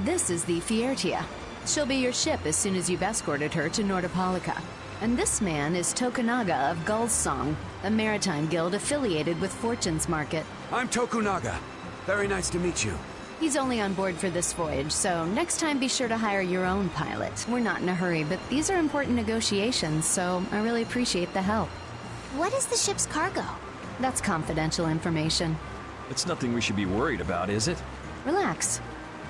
This is the Vesperia. She'll be your ship as soon as you've escorted her to Nordopolica. And this man is Tokunaga of Gull's Song, a maritime guild affiliated with Fortune's Market. I'm Tokunaga. Very nice to meet you. He's only on board for this voyage, so next time be sure to hire your own pilot. We're not in a hurry, but these are important negotiations, so I really appreciate the help. What is the ship's cargo? That's confidential information. It's nothing we should be worried about, is it? Relax.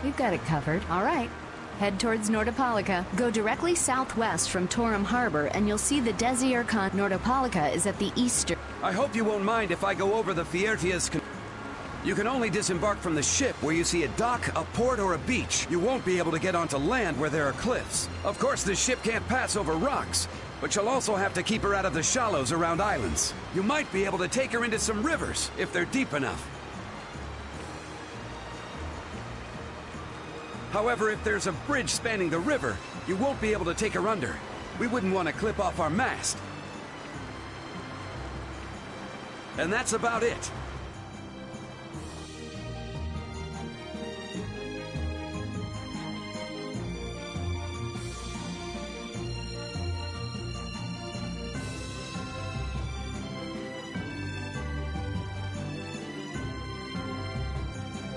We've got it covered. All right. Head towards Nordopolica. Go directly southwest from Torum Harbor, and you'll see the Desiercon. Nordopolica is at the eastern. I hope you won't mind if I go over the Fiertia's. You can only disembark from the ship where you see a dock, a port, or a beach. You won't be able to get onto land where there are cliffs. Of course, the ship can't pass over rocks, but you'll also have to keep her out of the shallows around islands. You might be able to take her into some rivers, if they're deep enough. However, if there's a bridge spanning the river, you won't be able to take her under. We wouldn't want to clip off our mast. And that's about it.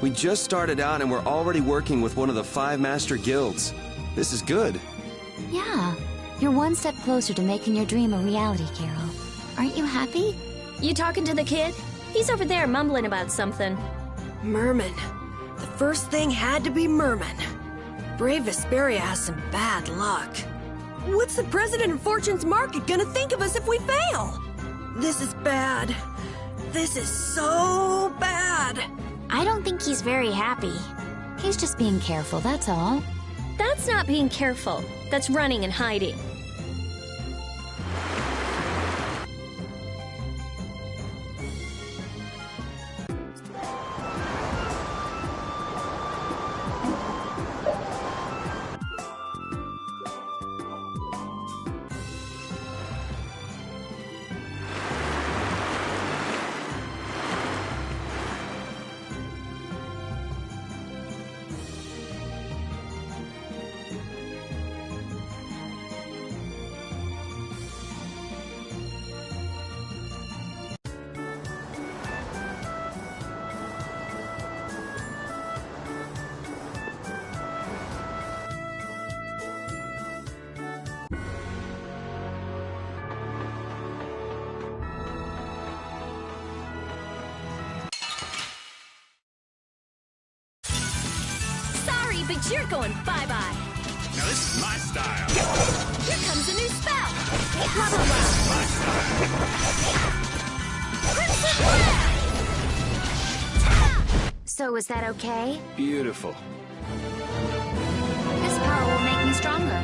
We just started out and we're already working with one of the 5 master guilds. This is good. Yeah, you're one step closer to making your dream a reality, Carol. Aren't you happy? You talking to the kid? He's over there mumbling about something. Merman. The first thing had to be Merman. Brave Vesperia has some bad luck. What's the president of Fortune's Market gonna think of us if we fail? This is bad. This is so bad. I don't think he's very happy. He's just being careful, that's all. That's not being careful. That's running and hiding. But you're going bye-bye. Now this is my style. Here comes a new spell. Blah, blah, This is blah. my style. Crimson Wrath! So is that okay? Beautiful. This power will make me stronger.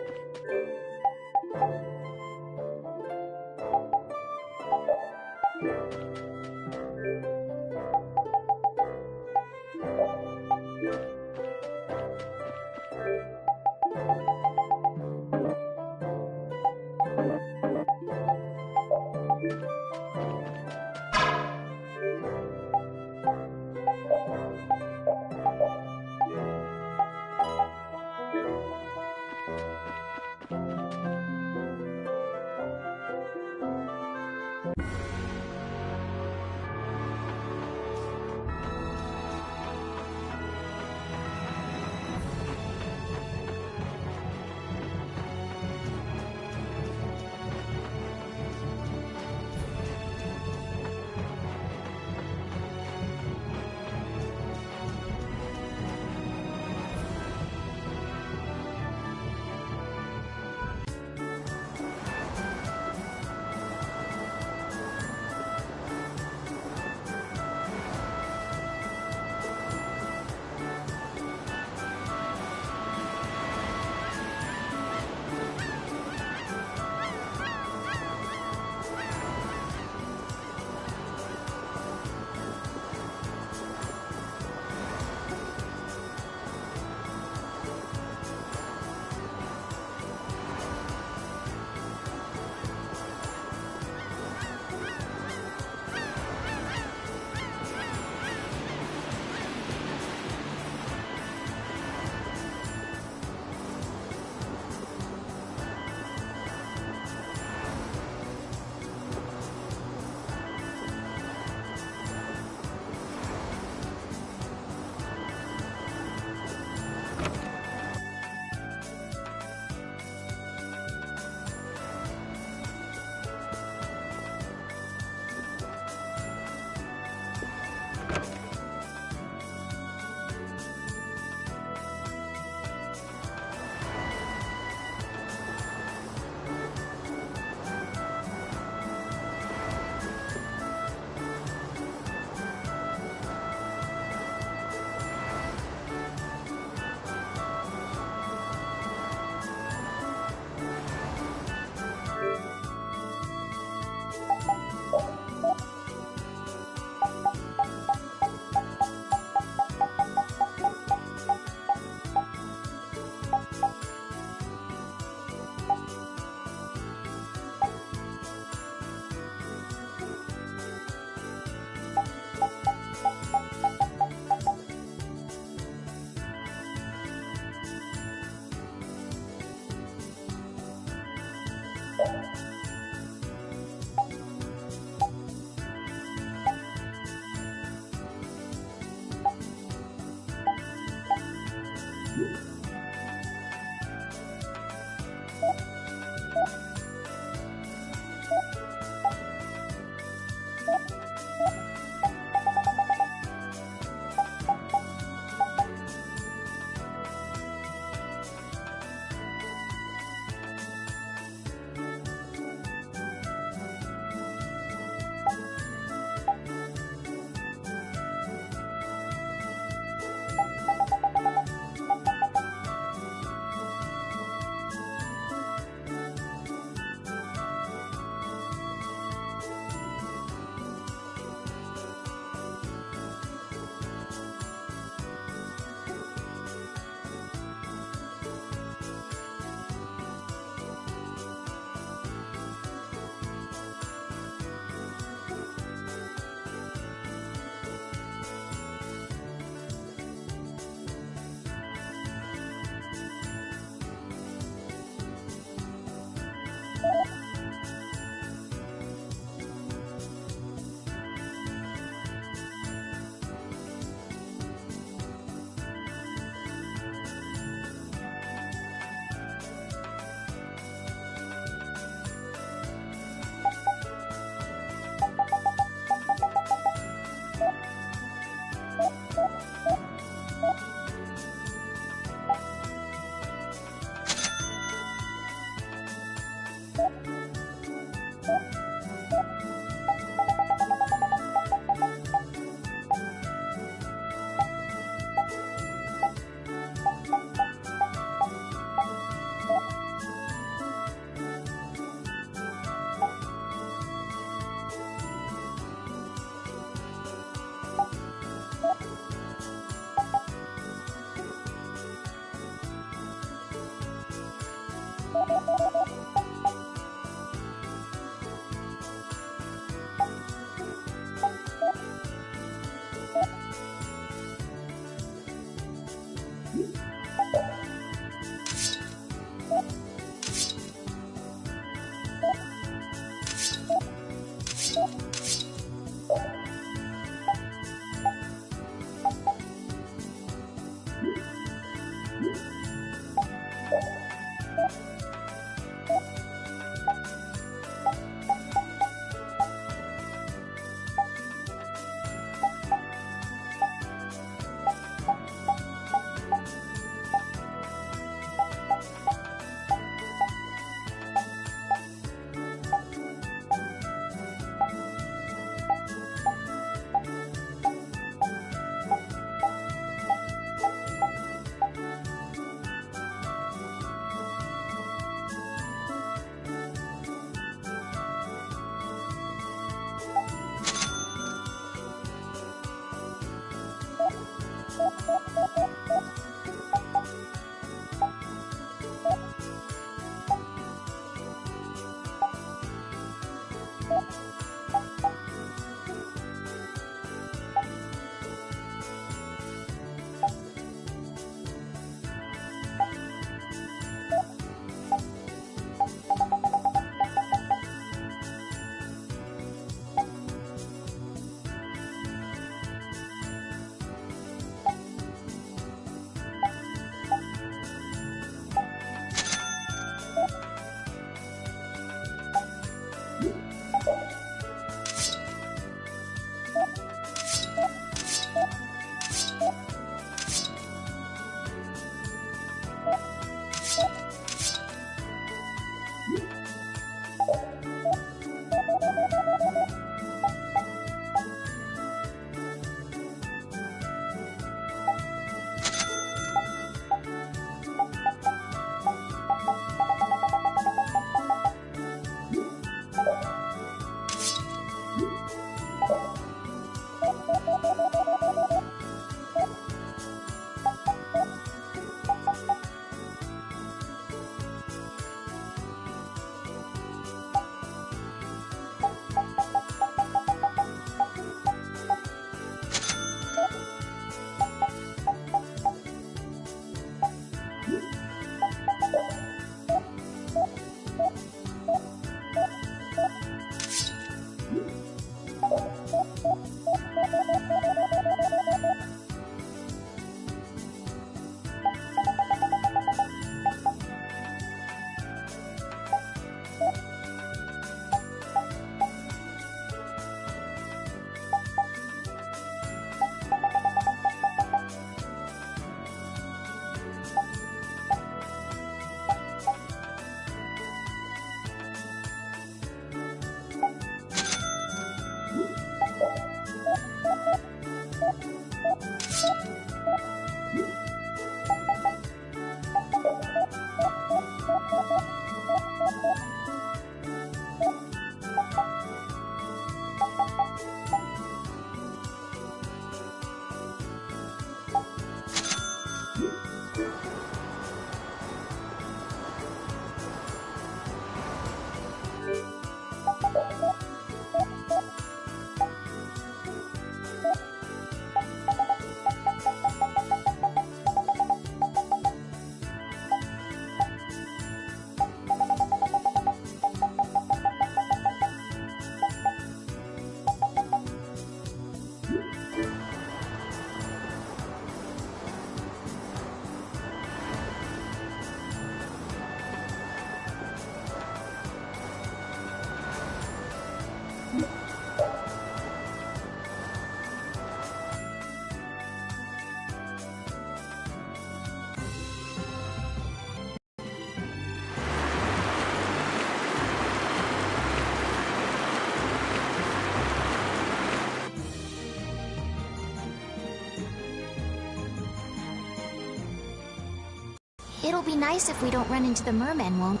It'll be nice if we don't run into the mermen, won't?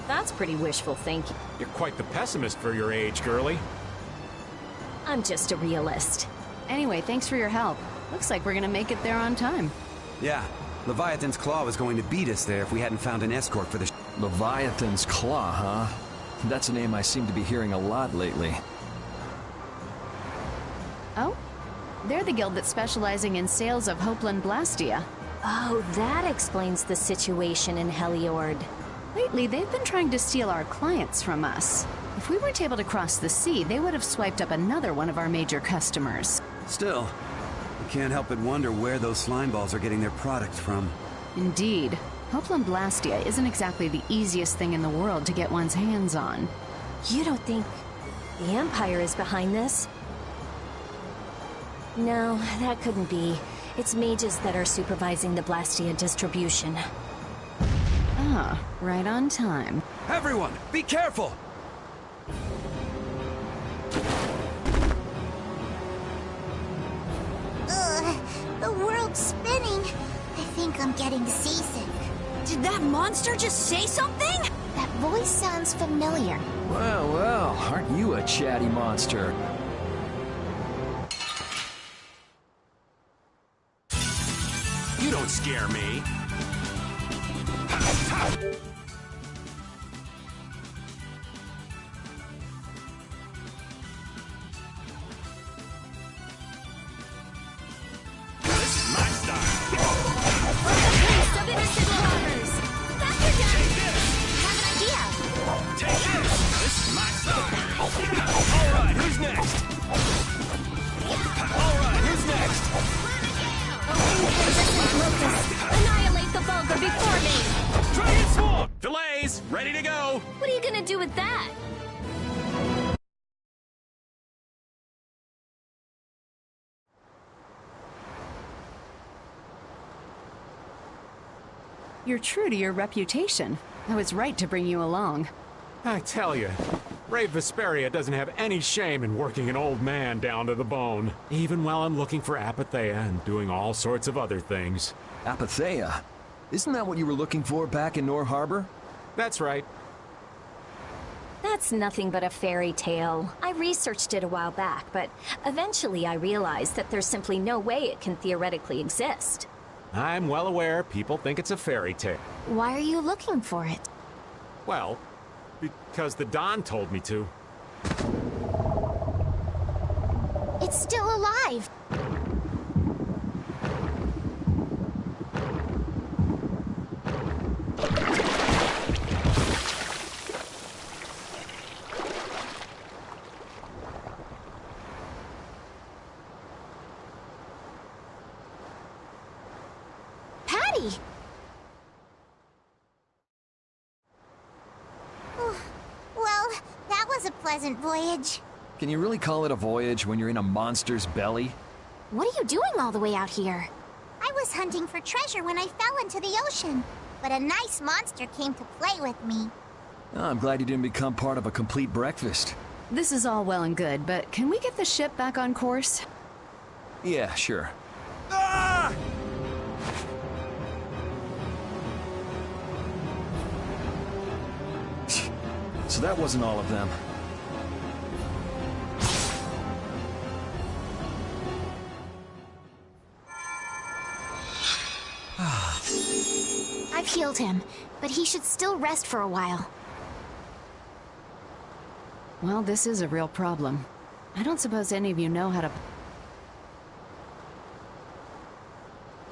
That's pretty wishful thinking. You're quite the pessimist for your age, girlie. I'm just a realist. Anyway, thanks for your help. Looks like we're gonna make it there on time. Yeah, Leviathan's Claw was going to beat us there if we hadn't found an escort for the Leviathan's Claw, huh? That's a name I seem to be hearing a lot lately. Oh? They're the guild that's specializing in sales of Hopeland Blastia. Oh, that explains the situation in Heliord. Lately, they've been trying to steal our clients from us. If we weren't able to cross the sea, they would have swiped up another one of our major customers. Still, I can't help but wonder where those slime balls are getting their products from. Indeed. Hopeland Blastia isn't exactly the easiest thing in the world to get one's hands on. You don't think the Empire is behind this? No, that couldn't be. It's mages that are supervising the Blastia distribution. Ah, right on time. Everyone, be careful! The world's spinning. I think I'm getting seasick. Did that monster just say something? That voice sounds familiar. Well, well, aren't you a chatty monster? You don't scare me. This is my style. Priest of innocent lovers! Faster down! Take this! Have an idea! Take this! This is my style. All right, who's next? All right, who's next? Annihilate the vulgar before me! Dragon Swarm! Delays! Ready to go! What are you gonna do with that? You're true to your reputation. I was right to bring you along. I tell you, Brave Vesperia doesn't have any shame in working an old man down to the bone, even while I'm looking for Apatheia and doing all sorts of other things. Apatheia? Isn't that what you were looking for back in Nor Harbor? That's right. That's nothing but a fairy tale. I researched it a while back, but eventually I realized that there's simply no way it can theoretically exist. I'm well aware people think it's a fairy tale. Why are you looking for it? Well, because the Don told me to. It's still alive! Patty! Well, that was a pleasant voyage. Can you really call it a voyage when you're in a monster's belly? What are you doing all the way out here? I was hunting for treasure when I fell into the ocean, but a nice monster came to play with me. Oh, I'm glad you didn't become part of a complete breakfast. This is all well and good, but can we get the ship back on course? Yeah, sure. Ah! So that wasn't all of them. I've healed him, but he should still rest for a while. Well, this is a real problem. I don't suppose any of you know how to...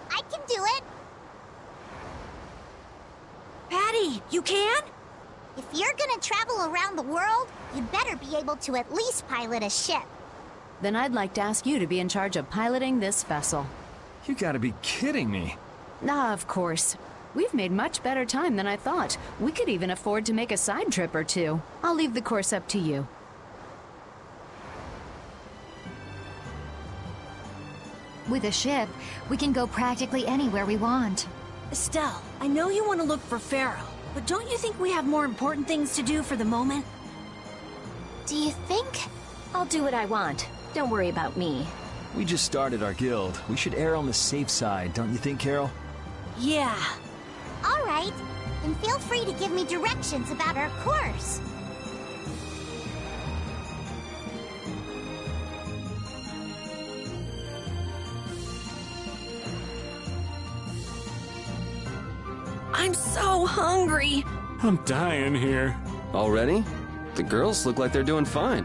I can do it! Patty, you can? If you're gonna travel around the world, you'd better be able to at least pilot a ship. Then I'd like to ask you to be in charge of piloting this vessel. You gotta be kidding me. Ah, of course. We've made much better time than I thought. We could even afford to make a side trip or two. I'll leave the course up to you. With a ship, we can go practically anywhere we want. Estelle, I know you want to look for Pharaoh, but don't you think we have more important things to do for the moment? Do you think? I'll do what I want. Don't worry about me. We just started our guild. We should err on the safe side, don't you think, Carol? Yeah. All right. Then feel free to give me directions about our course. I'm so hungry. I'm dying here. Already? The girls look like they're doing fine.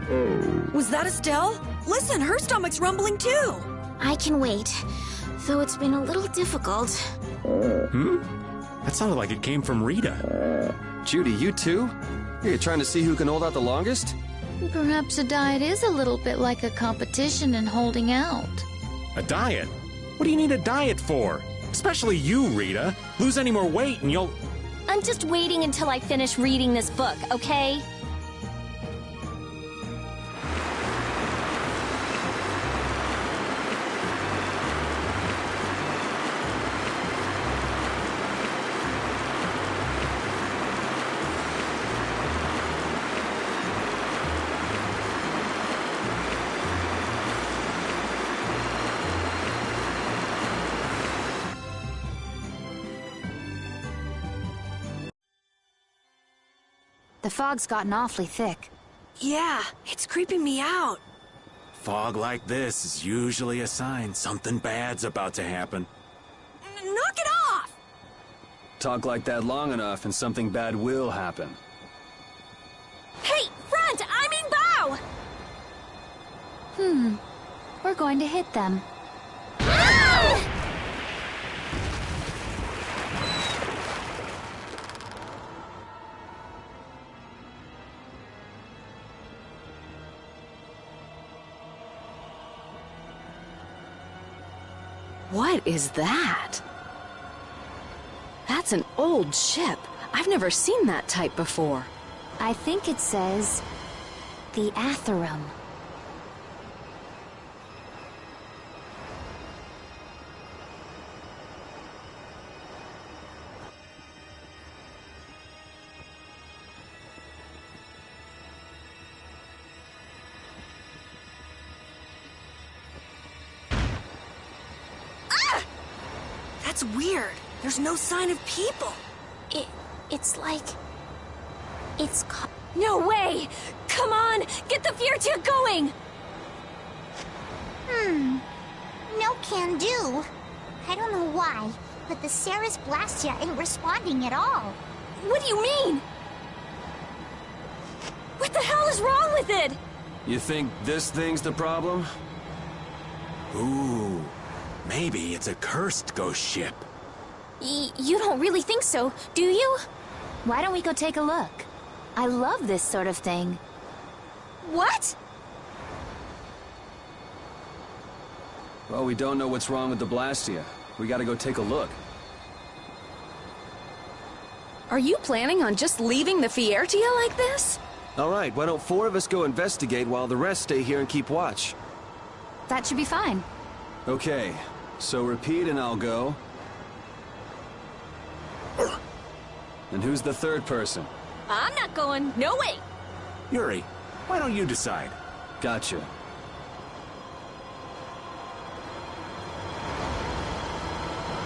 Was that Estelle? Listen, her stomach's rumbling too. I can wait, though it's been a little difficult. That sounded like it came from Rita. Judy, you too? You're trying to see who can hold out the longest? Perhaps a diet is a little bit like a competition in holding out. A diet? What do you need a diet for? Especially you, Rita. Lose any more weight and you'll... I'm just waiting until I finish reading this book, okay? The fog's gotten awfully thick. Yeah, it's creeping me out. Fog like this is usually a sign something bad's about to happen. Knock it off! Talk like that long enough and something bad will happen. Hey, front! I mean bow! We're going to hit them. What is that? That's an old ship. I've never seen that type before. I think it says the Atherum. That's weird. There's no sign of people. It's like... It's... No way! Come on! Get the Fiertia going! No can do. I don't know why, but the Ceres Blastia ain't responding at all. What do you mean? What the hell is wrong with it? You think this thing's the problem? Ooh, maybe it's a cursed ghost ship. You don't really think so, do you? Why don't we go take a look? I love this sort of thing. What? Well, we don't know what's wrong with the Blastia. We gotta go take a look. Are you planning on just leaving the Fiertia like this? All right, why don't 4 of us go investigate while the rest stay here and keep watch? That should be fine. Okay, so repeat and I'll go. And who's the third person? I'm not going. No way. Yuri, why don't you decide? Gotcha.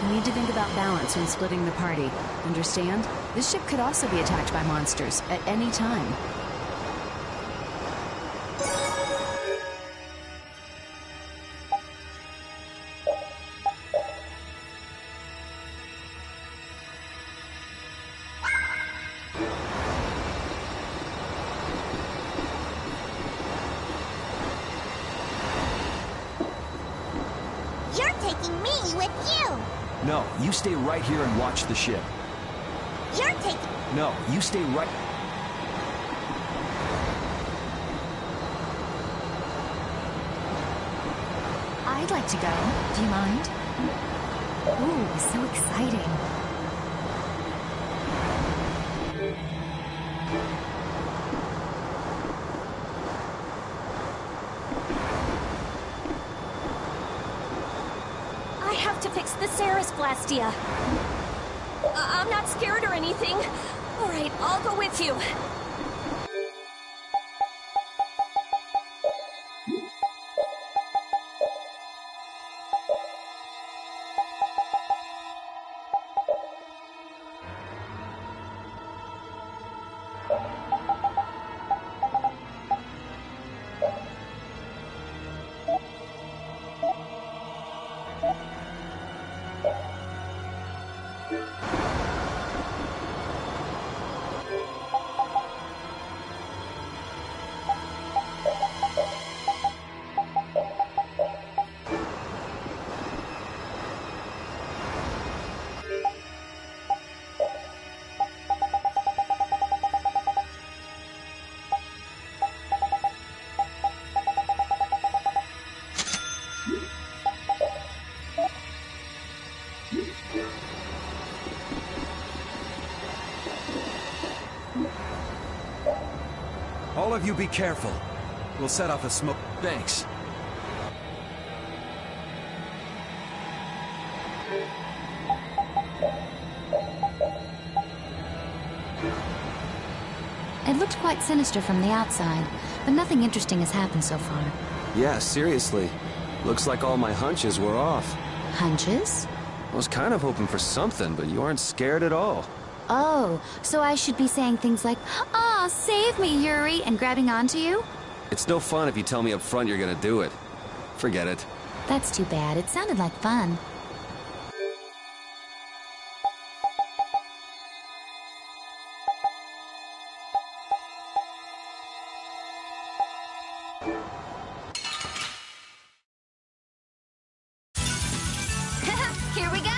You need to think about balance when splitting the party. Understand? This ship could also be attacked by monsters at any time. You're taking me with you. No, you stay right here and watch the ship. You're taking... No, you stay right... I'd like to go. Do you mind? Ooh, so exciting. I have to fix the Ceres Blastia. I'm not scared or anything. All right, I'll go with you. All of you be careful. We'll set off a smoke. Thanks. It looked quite sinister from the outside, but nothing interesting has happened so far. Yeah, seriously. Looks like all my hunches were off. Hunches? I was kind of hoping for something, but you aren't scared at all. Oh, so I should be saying things like, "Aw, save me, Yuri," and grabbing onto you? It's no fun if you tell me up front you're gonna do it. Forget it. That's too bad. It sounded like fun. Here we go!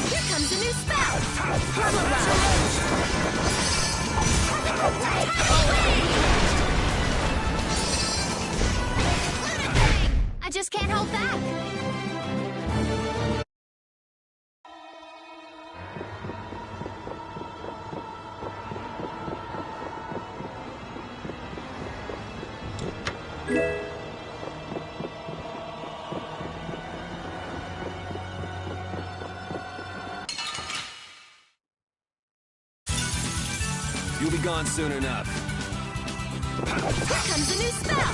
Here comes a new spell! Rubber I just can't hold back! You'll be gone soon enough. Here comes a new spell!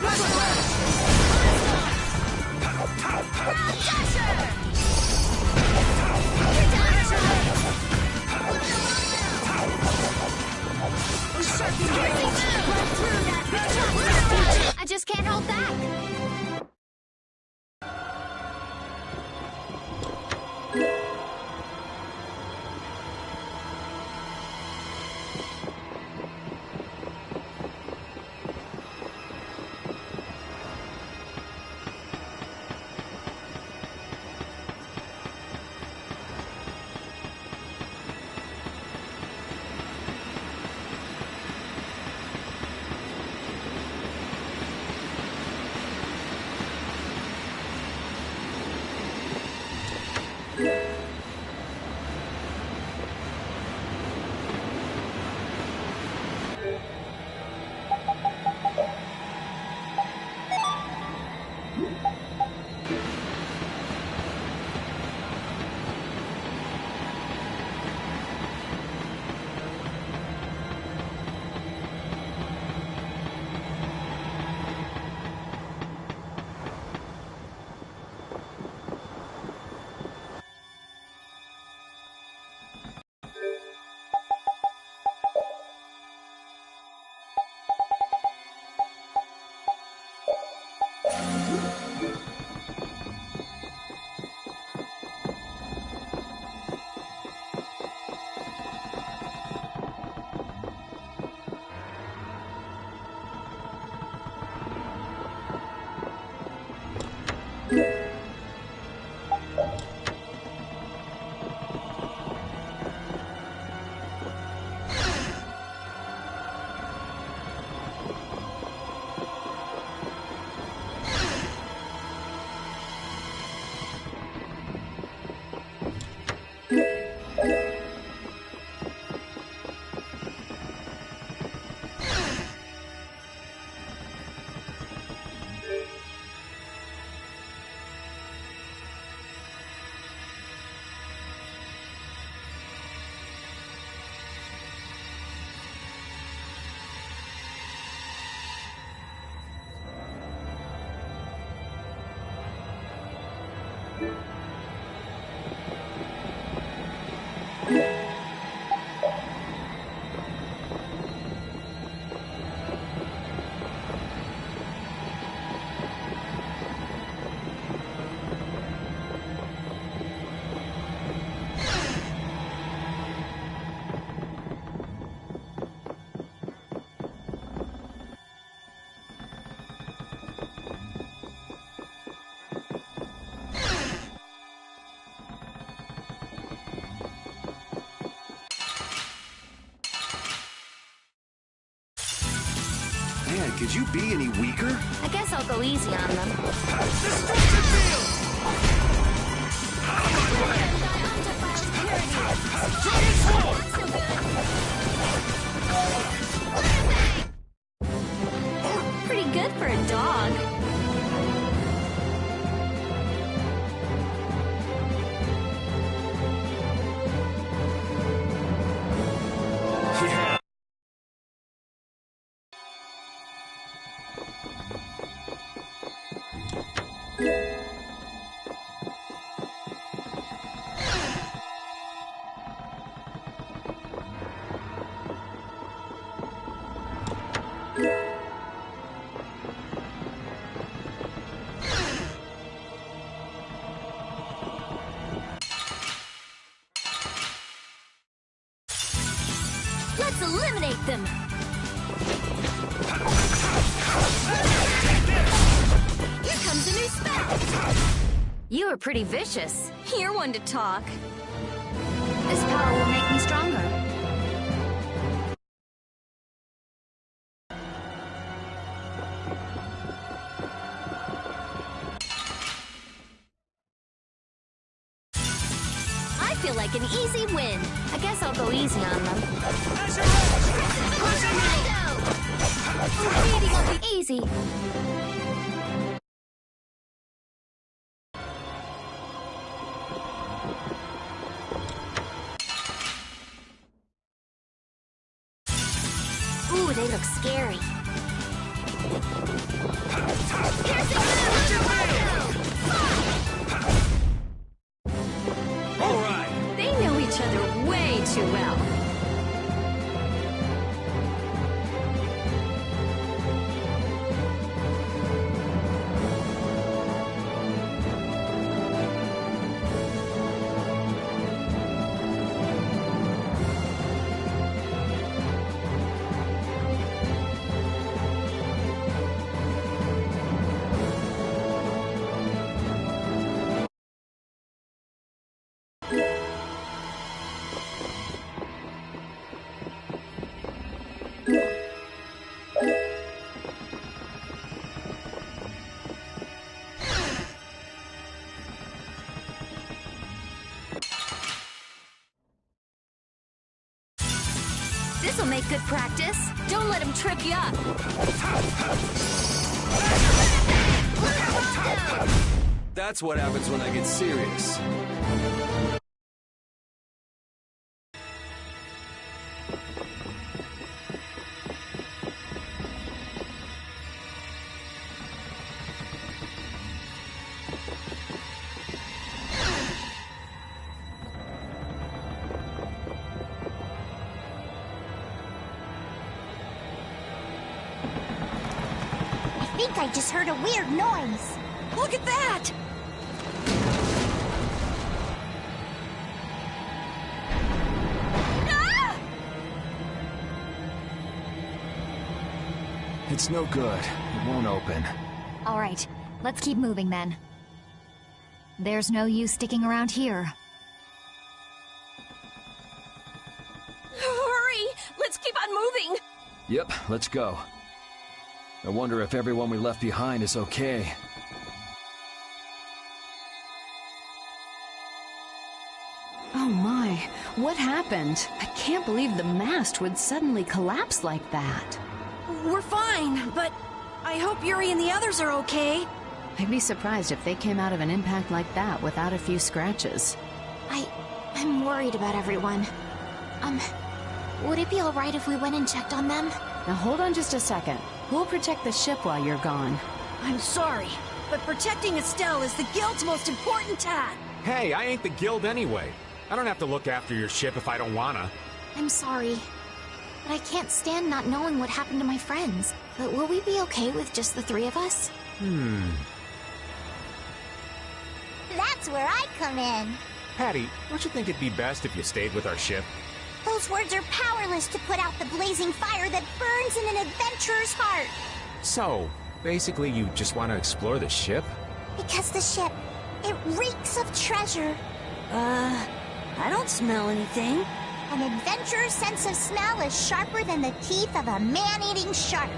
Rubber I just can't hold back! Could you be any weaker? I guess I'll go easy on them. Destruction field! Pretty good for a dog. Let's eliminate them! Here comes a new spell! You are pretty vicious. You're one to talk. This power will make me stronger. I feel like an easy win. I guess I'll go easy on them. Reading will be easy. Ooh, they look scary. All right. They know each other way too well. This'll make good practice. Don't let him trip you up. That's what happens when I get serious. I think I just heard a weird noise. Look at that! It's no good. It won't open. All right, let's keep moving then. There's no use sticking around here. Hurry! Let's keep on moving! Yep, let's go. I wonder if everyone we left behind is okay. Oh my, what happened? I can't believe the mast would suddenly collapse like that. We're fine, but I hope Yuri and the others are okay. I'd be surprised if they came out of an impact like that without a few scratches. I'm worried about everyone. Would it be all right if we went and checked on them? Now hold on just a second. Who'll protect the ship while you're gone? I'm sorry, but protecting Estelle is the Guild's most important task. Hey, I ain't the guild anyway. I don't have to look after your ship if I don't wanna. I'm sorry, but I can't stand not knowing what happened to my friends. But will we be okay with just the three of us? That's where I come in. Patty, don't you think it'd be best if you stayed with our ship? Those words are powerless to put out the blazing fire that burns in an adventurer's heart. So, basically you just want to explore the ship? Because the ship, it reeks of treasure. I don't smell anything. An adventurer's sense of smell is sharper than the teeth of a man-eating shark.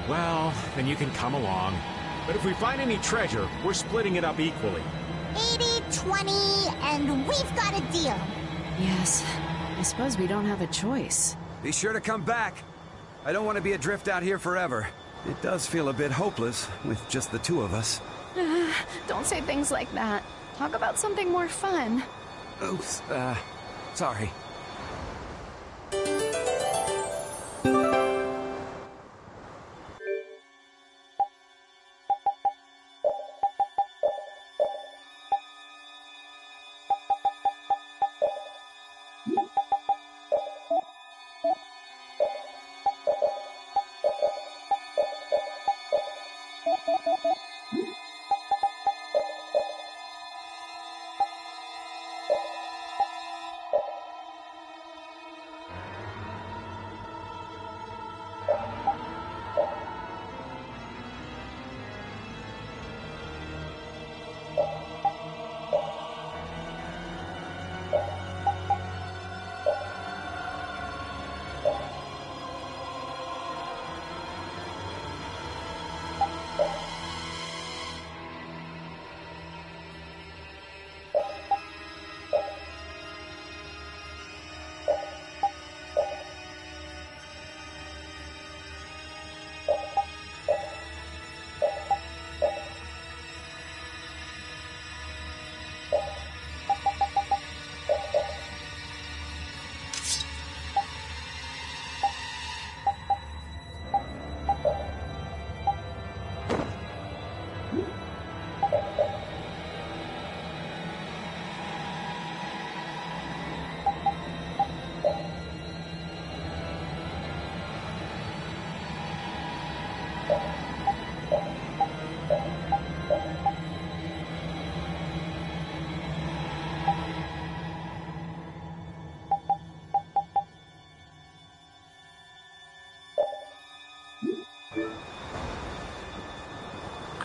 Well, then you can come along. But if we find any treasure, we're splitting it up equally. 80, 20, and we've got a deal. Yes, I suppose we don't have a choice. Be sure to come back. I don't want to be adrift out here forever. It does feel a bit hopeless with just the two of us. Don't say things like that. Talk about something more fun. Oops, sorry.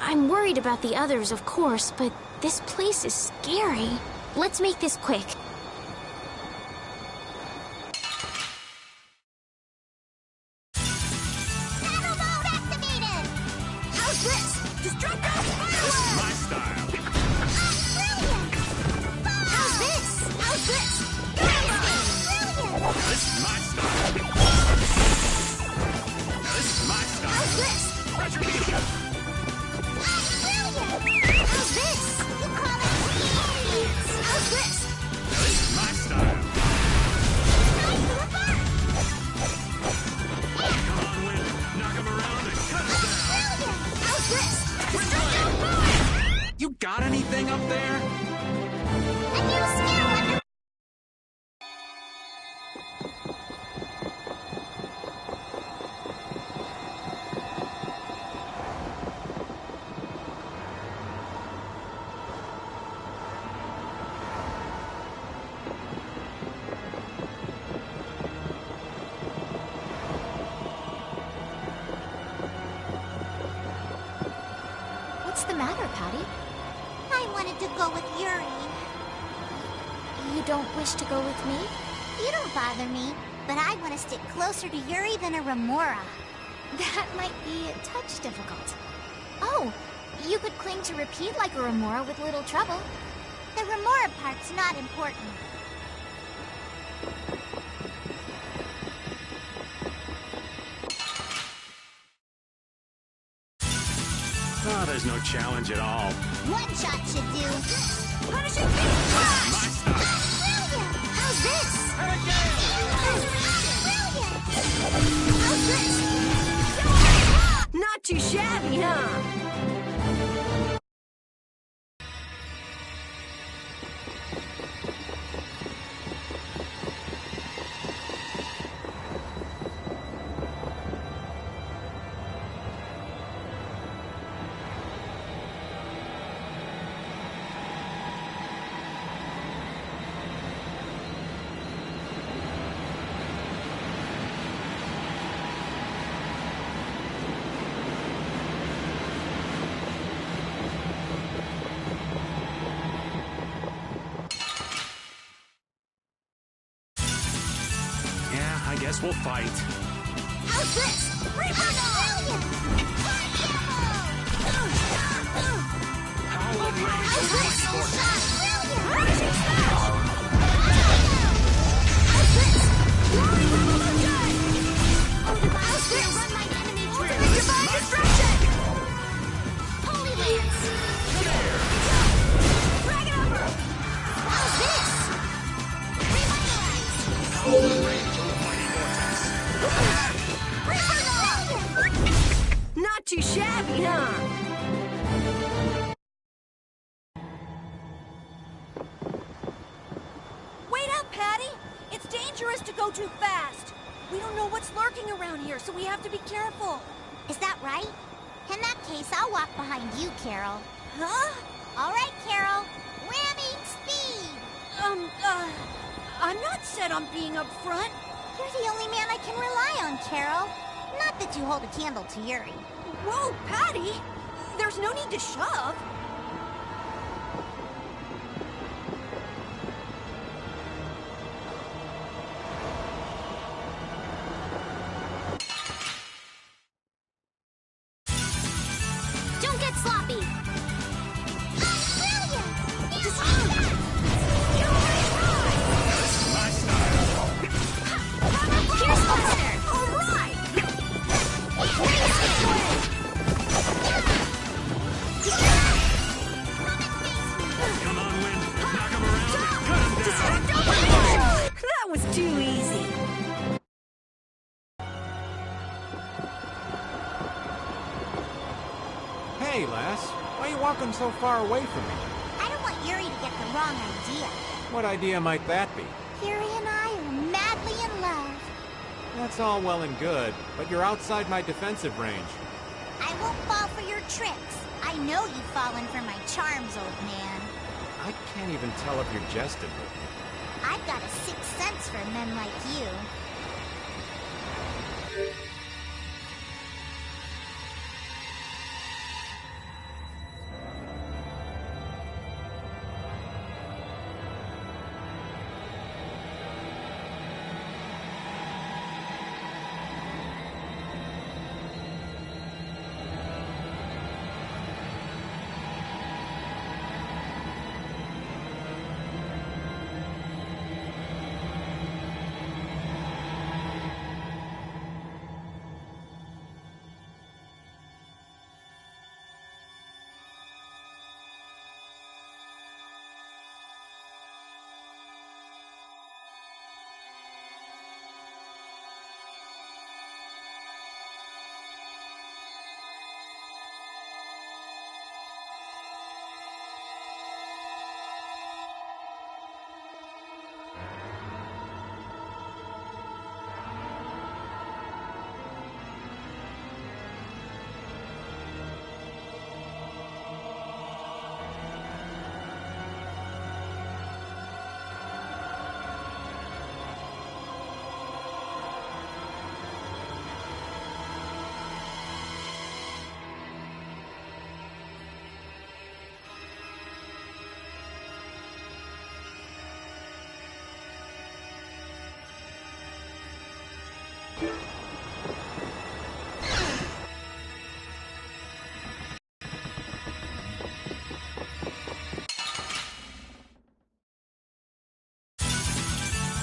I'm worried about the others, of course, but this place is scary. Let's make this quick. Battle mode activated! How's this? Destructo This is my style. Brilliant! How's this? How's this? Brilliant! This is my style. Now this is my style. How's this? Pressure media. How's this? You call it idiots! How's this? Now this is my style. Come on, Wind. Knock him around and cut him down. How's this? You got anything up there? A new skill under... What's the matter, Patty? I wanted to go with Yuri. You don't wish to go with me? You don't bother me, but I want to stick closer to Yuri than a Remora. That might be a touch difficult. Oh, you could cling to repeat like a Remora with little trouble. The Remora part's not important. Oh, there's no challenge at all. One shot should do. Punishing Beam My Crush! style. Brilliant! How's this? Hurricane! Brilliant! How's this? Not too shabby, huh? Yeah, I guess we'll fight. How's this? Reaper Brilliant! How's this? Brilliant! Rising Smash! How's this? Glory Revolution! How's this? Run my enemy through! Ultimate Divine Destruction! Holy Lance! Dragon Upper! How's this? Revitalize! Reaper Dog! Not too shabby, huh? Wait up, Patty! It's dangerous to go too fast. We don't know what's lurking around here, so we have to be careful. Is that right? In that case, I'll walk behind you, Carol. Huh? All right, Carol. Ramming speed! I'm not set on being up front. You're the only man I can rely on, Carol. Not that you hold a candle to Yuri. Whoa, Patty! There's no need to shove. Don't get sloppy! Brilliant! My style. Here's Buster! All right! Come on, Wind. Knock him around and cut him down. That was too easy. Hey, lass. Why are you walking so far away from me? I don't want Yuri to get the wrong idea. What idea might that be? Yuri and I are madly in love. That's all well and good, but you're outside my defensive range. I won't fall for your tricks. I know you've fallen for my charms, old man. I can't even tell if you're jesting with me. I've got a sixth sense for men like you.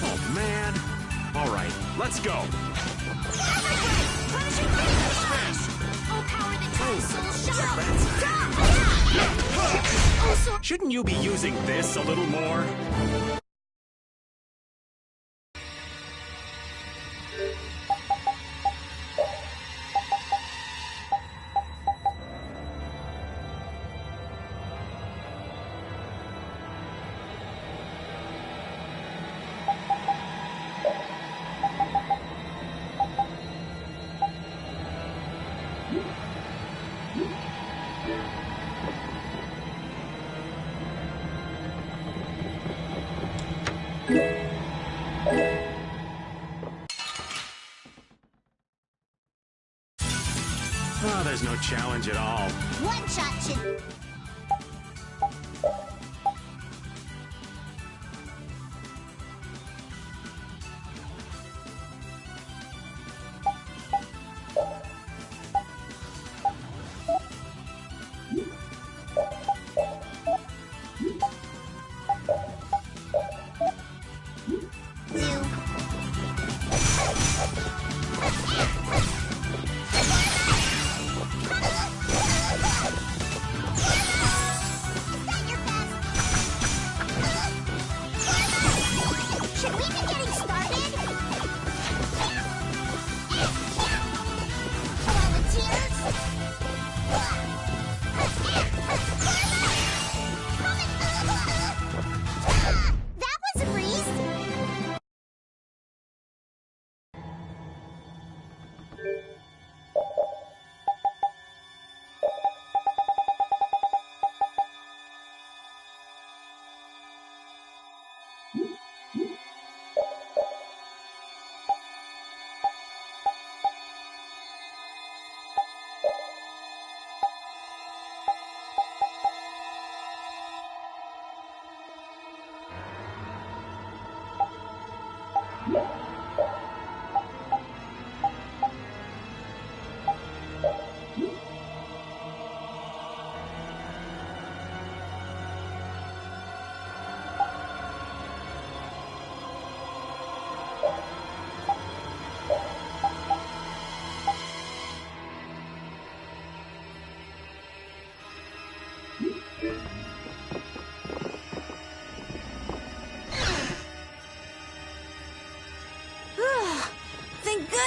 Oh, man. All right, let's go. Shouldn't you be using this a little more? Oh, there's no challenge at all. One shot should...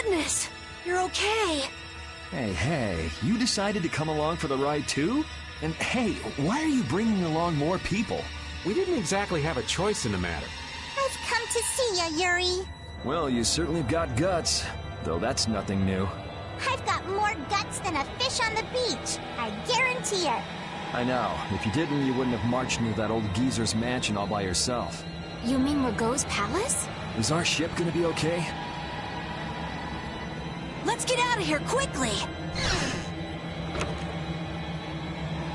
goodness! You're okay. Hey, you decided to come along for the ride too? And hey, why are you bringing along more people? We didn't exactly have a choice in the matter. I've come to see ya, Yuri. Well, you certainly have got guts, though that's nothing new. I've got more guts than a fish on the beach. I guarantee it. I know. If you didn't, you wouldn't have marched into that old geezer's mansion all by yourself. You mean Rago's palace? Is our ship gonna be okay? Let's get out of here quickly!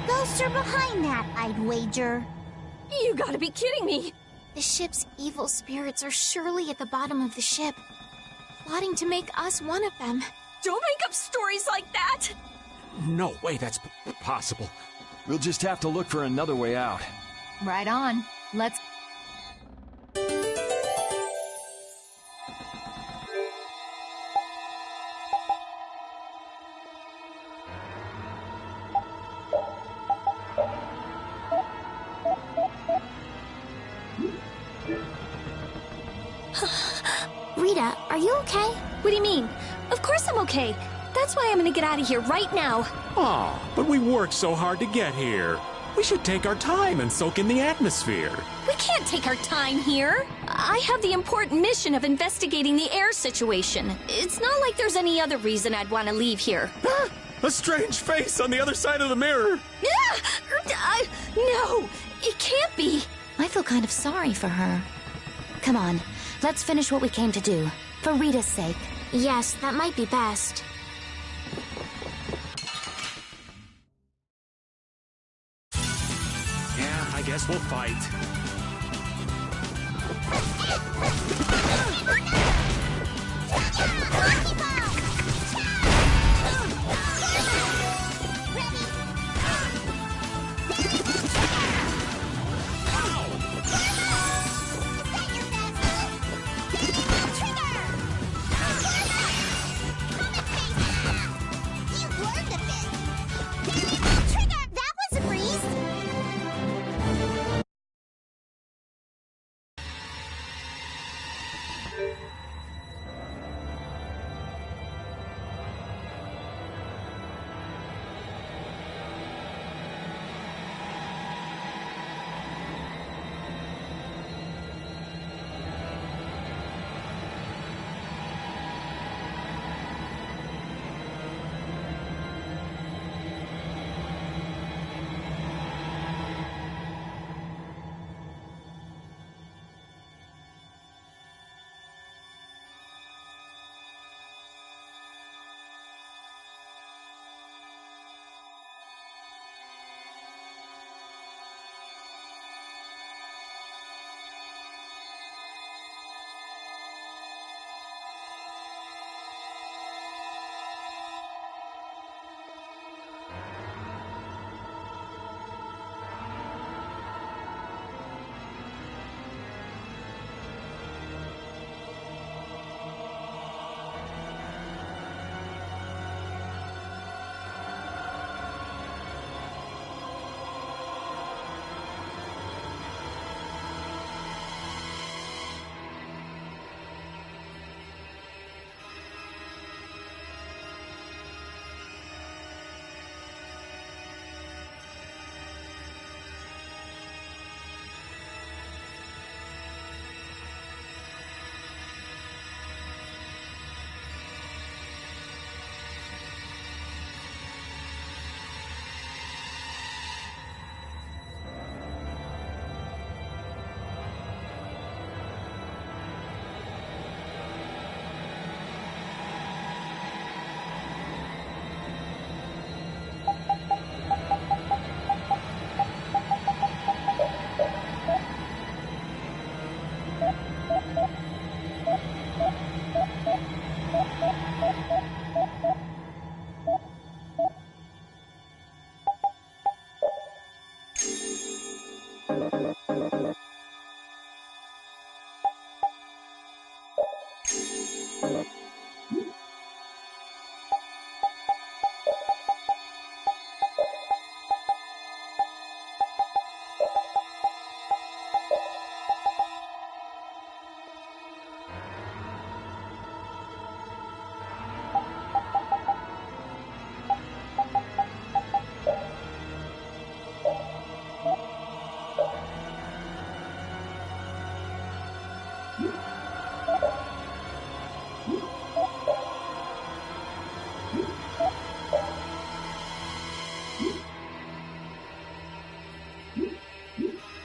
Ghosts are behind that, I'd wager. You gotta be kidding me! The ship's evil spirits are surely at the bottom of the ship, plotting to make us one of them. Don't make up stories like that! No way that's possible. We'll just have to look for another way out. Right on. Let's... Rita, are you okay? What do you mean? Of course I'm okay. That's why I'm gonna get out of here right now. Aw, but we worked so hard to get here. We should take our time and soak in the atmosphere. We can't take our time here. I have the important mission of investigating the air situation. It's not like there's any other reason I'd want to leave here. A strange face on the other side of the mirror. No, it can't be. I feel kind of sorry for her. Come on, let's finish what we came to do. For Rita's sake. Yes, that might be best. Yeah, I guess we'll fight.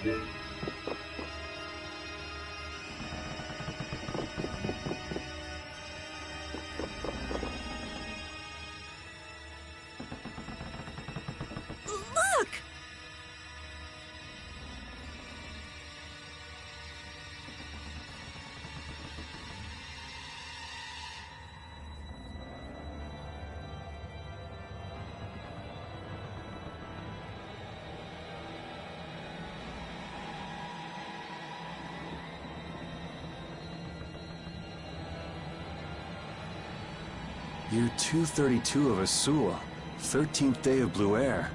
Look! Year 232 of Asula, 13th day of Blue Air.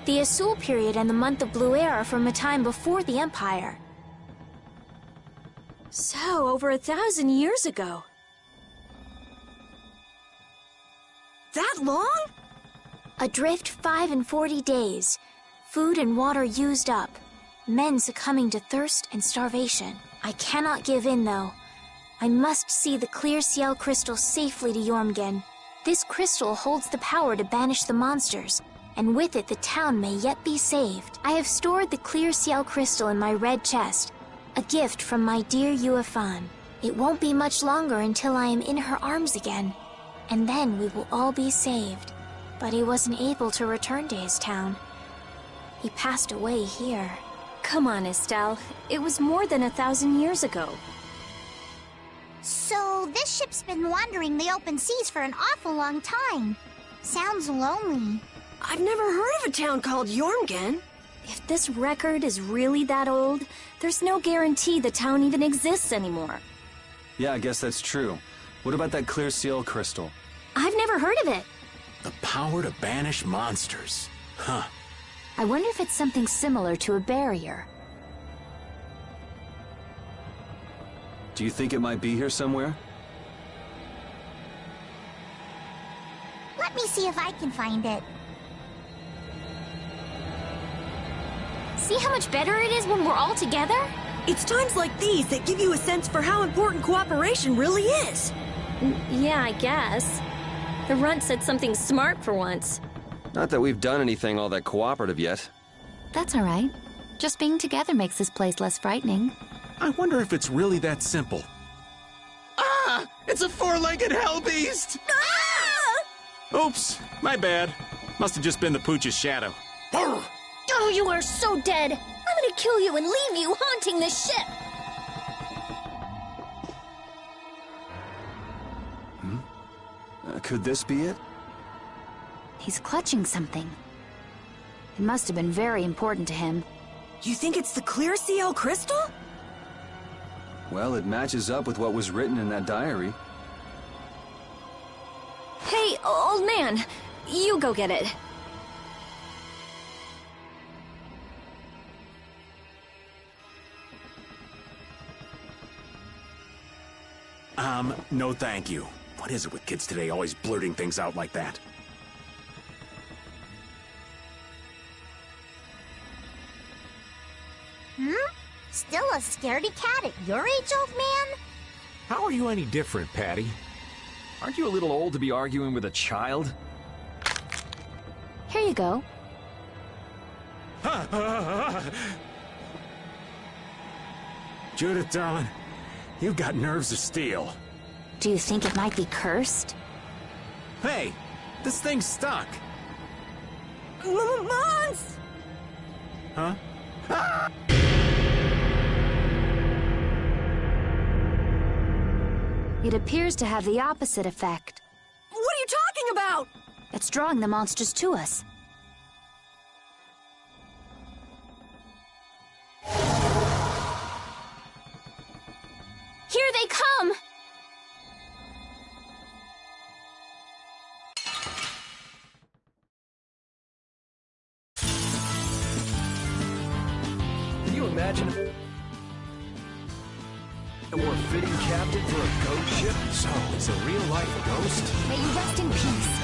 The Asul period and the month of Blue Air are from a time before the Empire. So, over 1,000 years ago. That long? Adrift 5 and 40 days. Food and water used up. Men succumbing to thirst and starvation. I cannot give in, though. I must see the clear Ciel crystal safely to Jormungand. This crystal holds the power to banish the monsters, and with it the town may yet be saved. I have stored the clear Ciel crystal in my red chest, a gift from my dear Yuefan. It won't be much longer until I am in her arms again, and then we will all be saved. But he wasn't able to return to his town. He passed away here. Come on, Estelle. It was more than 1,000 years ago. So, this ship's been wandering the open seas for an awful long time. Sounds lonely. I've never heard of a town called Jormungand. If this record is really that old, there's no guarantee the town even exists anymore. Yeah, I guess that's true. What about that clear seal crystal? I've never heard of it. The power to banish monsters. Huh. I wonder if it's something similar to a barrier. Do you think it might be here somewhere? Let me see if I can find it. See how much better it is when we're all together? It's times like these that give you a sense for how important cooperation really is. Yeah, I guess. The runt said something smart for once. Not that we've done anything all that cooperative yet. That's all right. Just being together makes this place less frightening. I wonder if it's really that simple. Ah! It's a four-legged hell beast! Oops, my bad. Must have just been the pooch's shadow. Oh, you are so dead! I'm gonna kill you and leave you haunting this ship! Could this be it? He's clutching something. It must have been very important to him. You think it's the clear Ciel crystal? Well, it matches up with what was written in that diary. Hey, old man, you go get it. No thank you. What is it with kids today always blurting things out like that? Still a scaredy cat at your age, old man? How are you any different, Patty? Aren't you a little old to be arguing with a child? Here you go. Judith, darling, you've got nerves of steel. Do you think it might be cursed? Hey, this thing's stuck. Mons! Huh? It appears to have the opposite effect. What are you talking about? It's drawing the monsters to us. Here they come! Can you imagine a more fitting captain for a ghost ship? So, it's a real-life ghost? May you rest in peace.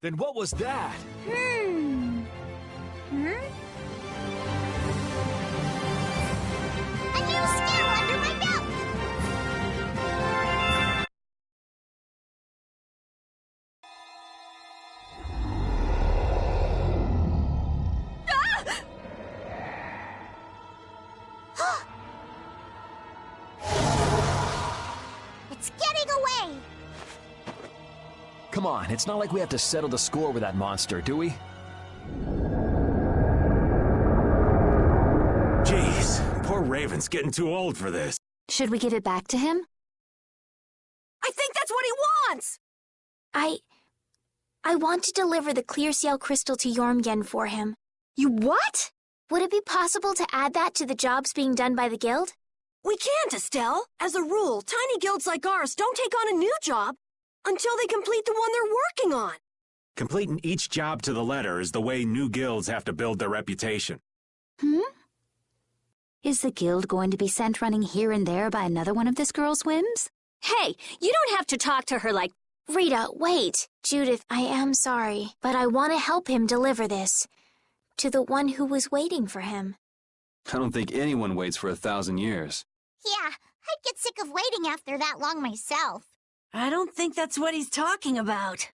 Then what was that? A new skill under my belt! It's getting away! Come on, it's not like we have to settle the score with that monster, do we? Jeez, poor Raven's getting too old for this. Should we give it back to him? I think that's what he wants! I want to deliver the clear seal crystal to Yormgen for him. You what? Would it be possible to add that to the jobs being done by the guild? We can't, Estelle. As a rule, tiny guilds like ours don't take on a new job until they complete the one they're working on. Completing each job to the letter is the way new guilds have to build their reputation. Is the guild going to be sent running here and there by another one of this girl's whims? Hey, you don't have to talk to her like... Rita, wait. Judith, I am sorry, but I want to help him deliver this to the one who was waiting for him. I don't think anyone waits for 1,000 years. Yeah, I'd get sick of waiting after that long myself. I don't think that's what he's talking about.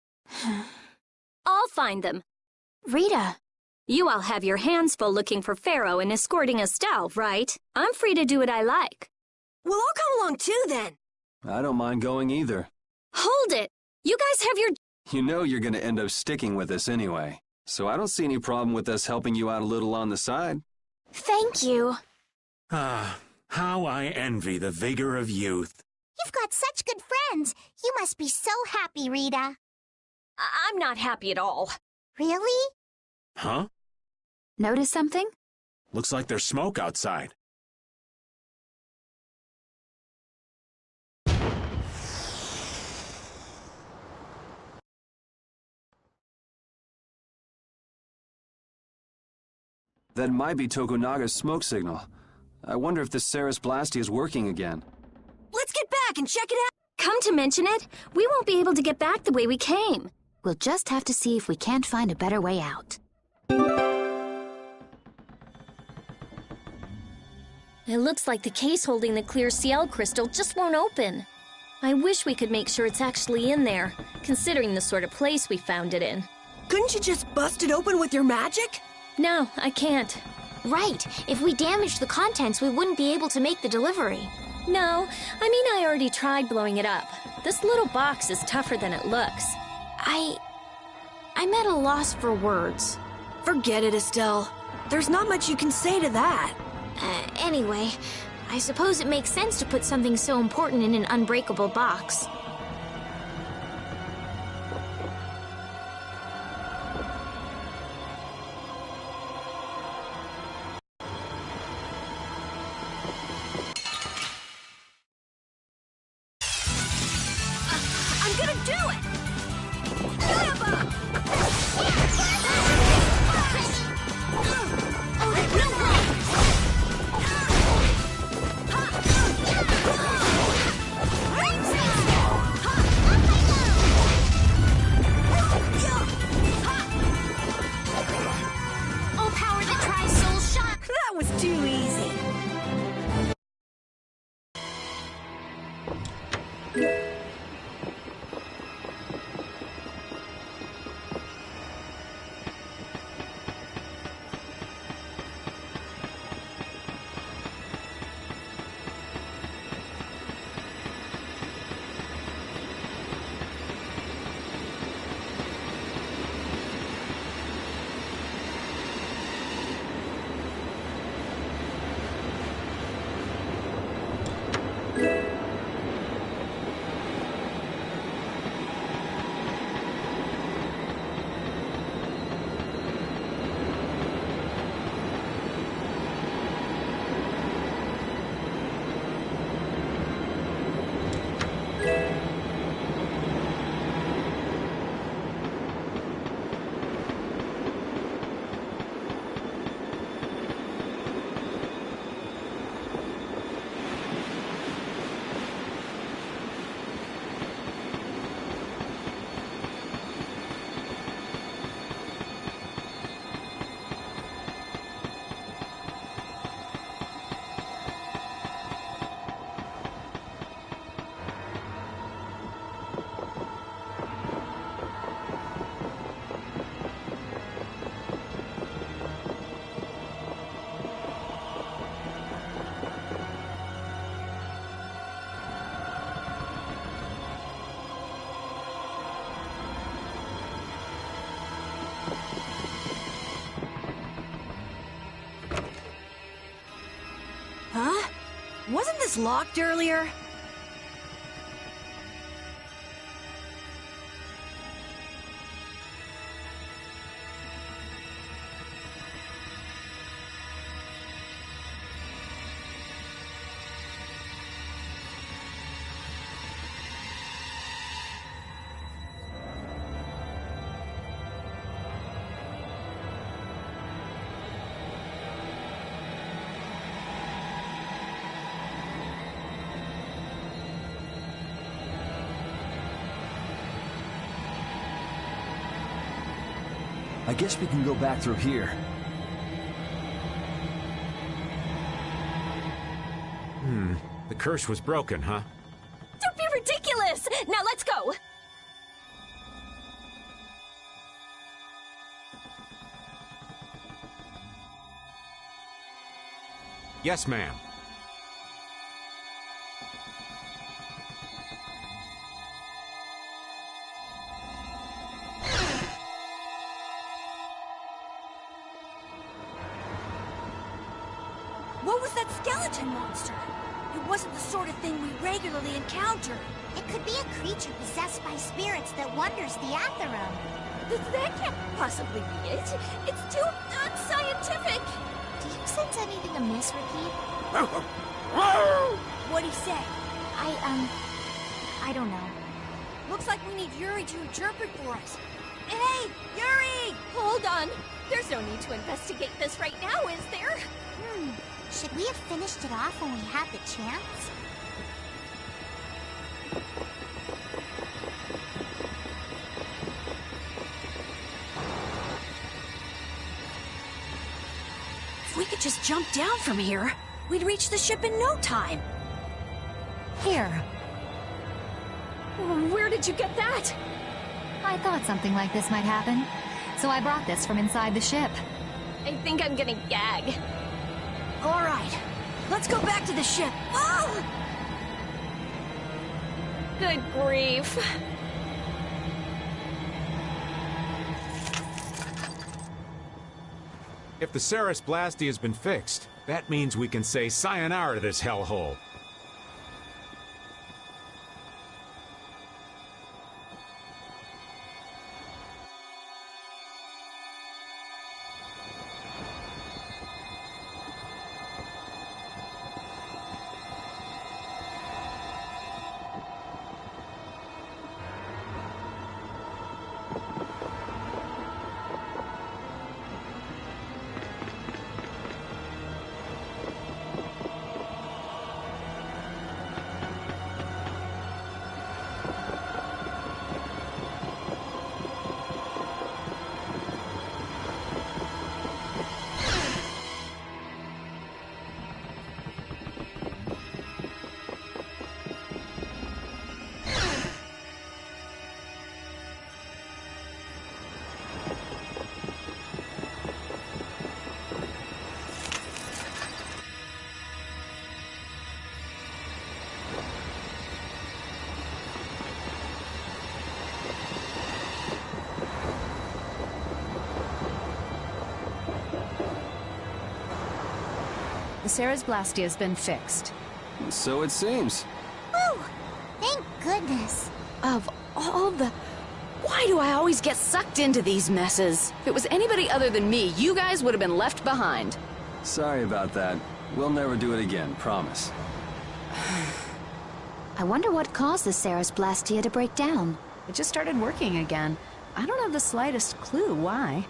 I'll find them. Rita. You all have your hands full looking for Pharaoh and escorting Estelle, right? I'm free to do what I like. Well, I'll come along too, then. I don't mind going either. Hold it! You guys have your... You know you're going to end up sticking with us anyway, so I don't see any problem with us helping you out a little on the side. Thank you. Ah, how I envy the vigor of youth. You've got such good friends. You must be so happy, Rita. I'm not happy at all. Really? Huh? Notice something? Looks like there's smoke outside. That might be Tokunaga's smoke signal. I wonder if the Ceres Blasty is working again. Let's get back and check it out. Come to mention it, we won't be able to get back the way we came. We'll just have to see if we can't find a better way out. It looks like the case holding the clear CL crystal just won't open. I wish we could make sure it's actually in there, considering the sort of place we found it in. Couldn't you just bust it open with your magic? No, I can't. Right. If we damaged the contents, we wouldn't be able to make the delivery. No, I mean I already tried blowing it up. This little box is tougher than it looks. I'm at a loss for words. Forget it, Estelle. There's not much you can say to that. Anyway, I suppose it makes sense to put something so important in an unbreakable box. I'm gonna do it! Wasn't this locked earlier? I guess we can go back through here. The curse was broken, huh? Don't be ridiculous! Now let's go! Yes, ma'am. What was that skeleton monster? It wasn't the sort of thing we regularly encounter. It could be a creature possessed by spirits that wanders the Atherum. That can't possibly be it. It's too unscientific. Do you sense anything amiss, Repeat? What'd he say? I don't know. Looks like we need Yuri to interpret for us. Hey, Yuri! Hold on. There's no need to investigate this right now, is there? Should we have finished it off when we had the chance? If we could just jump down from here, we'd reach the ship in no time. Here. Where did you get that? I thought something like this might happen, so I brought this from inside the ship. I think I'm gonna gag. All right, let's go back to the ship. Oh! Good grief. If the Ceres Blastia has been fixed, that means we can say sayonara to this hellhole. The Ceres Blastia has been fixed. So it seems. Whew! Thank goodness. Of all the... Why do I always get sucked into these messes? If it was anybody other than me, you guys would have been left behind. Sorry about that. We'll never do it again, promise. I wonder what caused the Ceres Blastia to break down. It just started working again. I don't have the slightest clue why.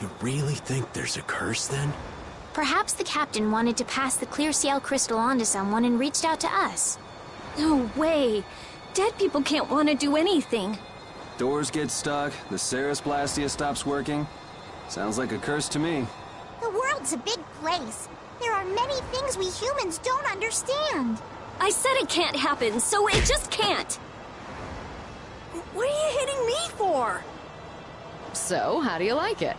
You really think there's a curse, then? Perhaps the captain wanted to pass the clear Ciel crystal on to someone and reached out to us. No way. Dead people can't want to do anything. Doors get stuck, the Ceres Blastia stops working. Sounds like a curse to me. The world's a big place. There are many things we humans don't understand. I said it can't happen, so it just can't. What are you hitting me for? So, how do you like it?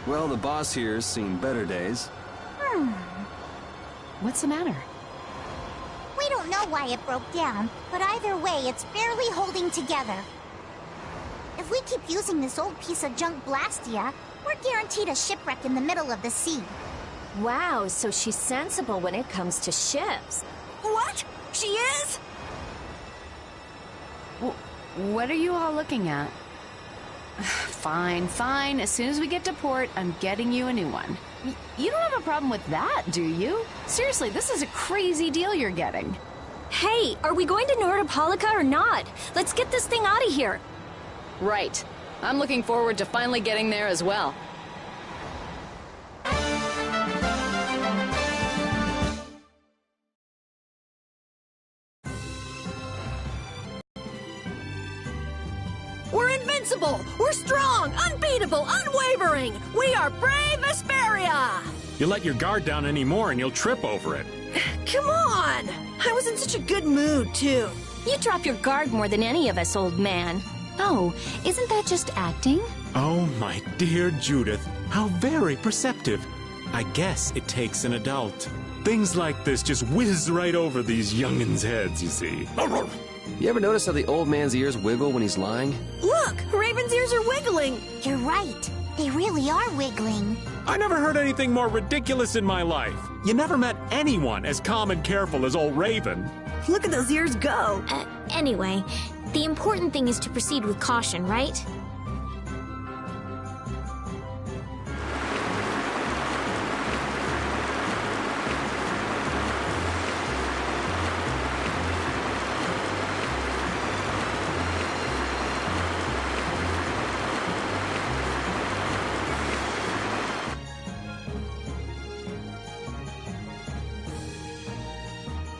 Well, the boss here's seen better days. What's the matter? We don't know why it broke down, but either way, it's barely holding together. If we keep using this old piece of junk Blastia, we're guaranteed a shipwreck in the middle of the sea. Wow, so she's sensible when it comes to ships. What? She is? What are you all looking at? Fine, fine. As soon as we get to port, I'm getting you a new one. You don't have a problem with that, do you? Seriously, this is a crazy deal you're getting. Hey, are we going to Nordopolica or not? Let's get this thing out of here. Right. I'm looking forward to finally getting there as well. We're invincible! We're strong, unbeatable, unwavering! We are brave Vesperia! You let your guard down anymore and you'll trip over it. Come on! I was in such a good mood, too. You drop your guard more than any of us, old man. Oh, isn't that just acting? Oh, my dear Judith, how very perceptive. I guess it takes an adult. Things like this just whiz right over these young'uns' heads, you see. You ever notice how the old man's ears wiggle when he's lying? Look! Raven's ears are wiggling! You're right. They really are wiggling. I never heard anything more ridiculous in my life. You never met anyone as calm and careful as old Raven. Look at those ears go! Anyway, the important thing is to proceed with caution, right?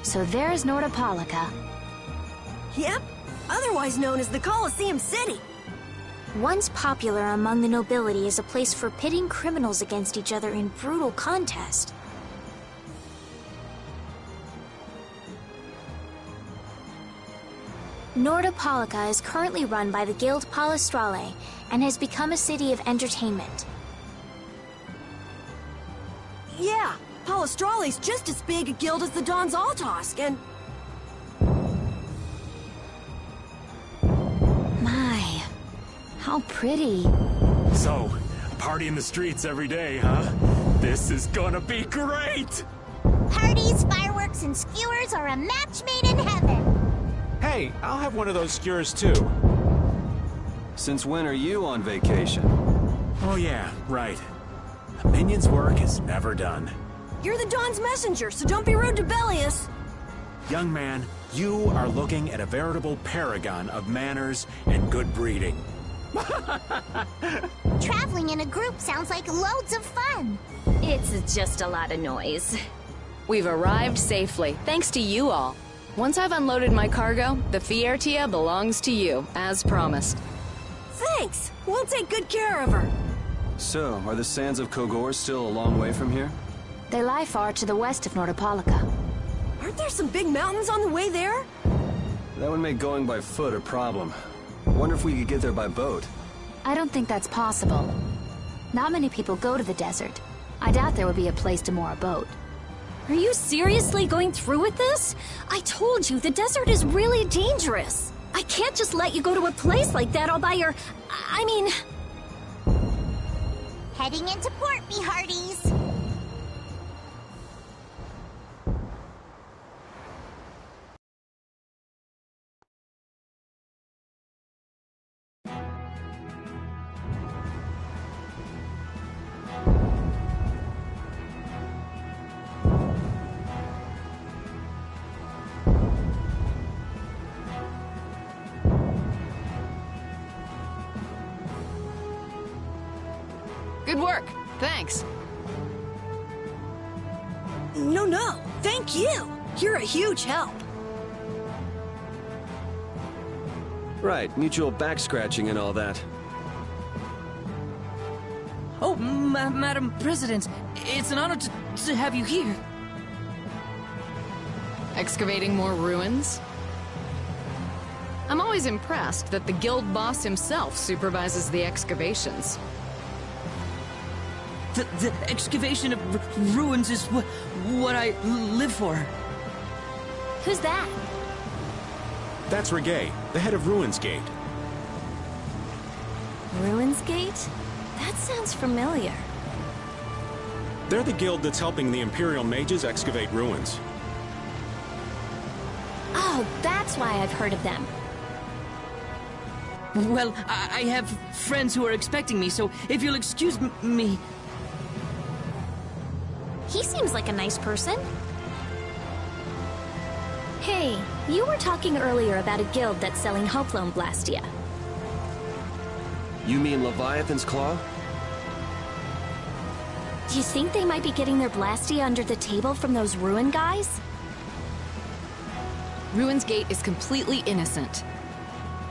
So there's Nordopolica. Yep, otherwise known as the Colosseum City. Once popular among the nobility as a place for pitting criminals against each other in brutal contest. Nordopolica is currently run by the Guild Palestrale and has become a city of entertainment. Yeah, Palestrale's just as big a guild as the Don's Altosk, and... My, how pretty. So, party in the streets every day, huh? This is gonna be great! Parties, fireworks, and skewers are a match made in heaven. Hey, I'll have one of those skewers too. Since when are you on vacation? Oh yeah, right. A minion's work is never done. You're the Don's messenger, so don't be rude to Bellius. Young man, you are looking at a veritable paragon of manners and good breeding. Traveling in a group sounds like loads of fun. It's just a lot of noise. We've arrived safely, thanks to you all. Once I've unloaded my cargo, the Fiertia belongs to you, as promised. Thanks! We'll take good care of her. So, are the sands of Kogor still a long way from here? They lie far to the west of Nordopolica. Aren't there some big mountains on the way there? That would make going by foot a problem. Wonder if we could get there by boat. I don't think that's possible. Not many people go to the desert. I doubt there would be a place to moor a boat. Are you seriously going through with this? I told you, the desert is really dangerous. I can't just let you go to a place like that all by your... I mean... Heading into port, me hearties. Good work. Thanks. No, thank you. You're a huge help. Right, mutual back-scratching and all that. Oh, Madam President, it's an honor to have you here. Excavating more ruins? I'm always impressed that the guild boss himself supervises the excavations. The excavation of ruins is what I live for. Who's that? That's Regay, the head of Ruins Gate. Ruins Gate? That sounds familiar. They're the guild that's helping the Imperial mages excavate ruins. Oh, that's why I've heard of them. Well, I have friends who are expecting me, so if you'll excuse me... He seems like a nice person. Hey, you were talking earlier about a guild that's selling Hoploan Blastia. You mean Leviathan's Claw? Do you think they might be getting their Blastia under the table from those Ruin guys? Ruin's Gate is completely innocent.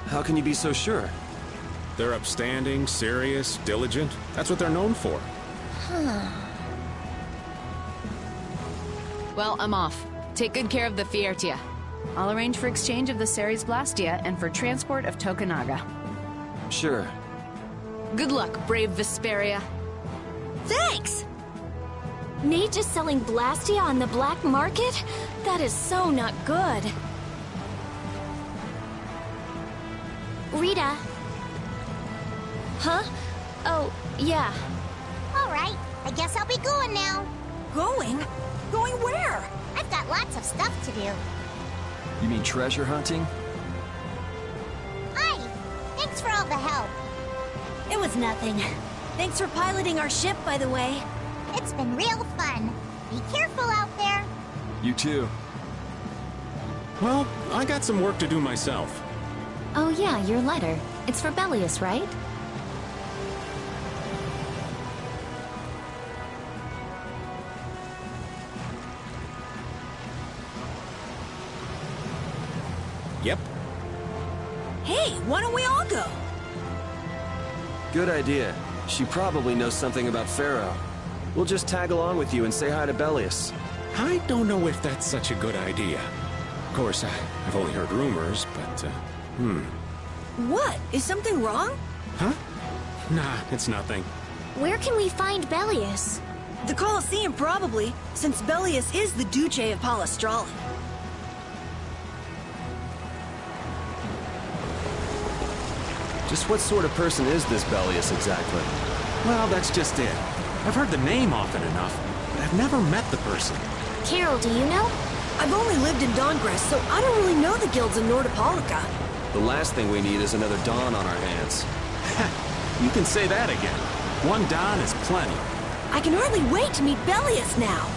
How can you be so sure? They're upstanding, serious, diligent. That's what they're known for. Huh. Well, I'm off. Take good care of the Fiertia. I'll arrange for exchange of the Ceres Blastia and for transport of Tokunaga. Sure. Good luck, brave Vesperia. Thanks! Mages selling Blastia on the black market? That is so not good. Rita. Huh? Oh, yeah. All right, I guess I'll be going now. Going? Going where? I've got lots of stuff to do. You mean treasure hunting? Hi, thanks for all the help. It was nothing. Thanks for piloting our ship, by the way. It's been real fun. Be careful out there. You too. Well, I got some work to do myself. Oh yeah, your letter. It's for Bellius, right? Yep. Hey, why don't we all go? Good idea. She probably knows something about Pharaoh. We'll just tag along with you and say hi to Bellius. I don't know if that's such a good idea. Of course, I've only heard rumors, but, What? Is something wrong? Huh? Nah, it's nothing. Where can we find Bellius? The Colosseum, probably, since Bellius is the Duce of Palestrale. Just what sort of person is this Bellius exactly? Well, that's just it. I've heard the name often enough, but I've never met the person. Carol, do you know? I've only lived in Dawngress, so I don't really know the guilds in Nordopolica. The last thing we need is another Dawn on our hands. You can say that again. One Don is plenty. I can hardly wait to meet Bellius now.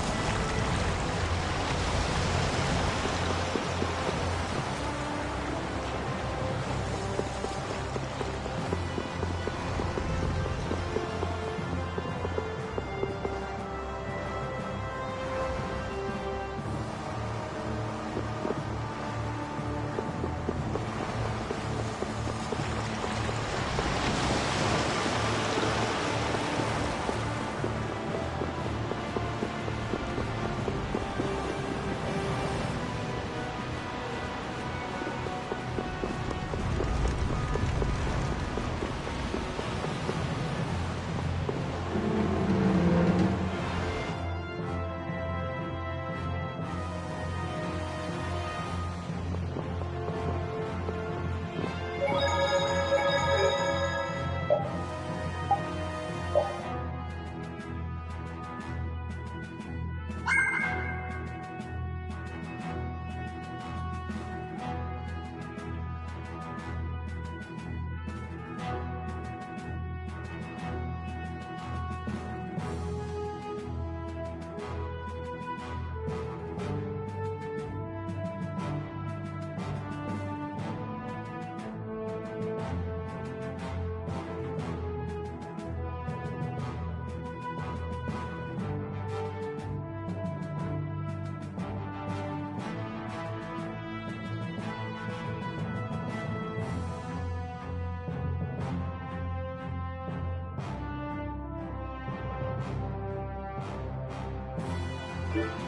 you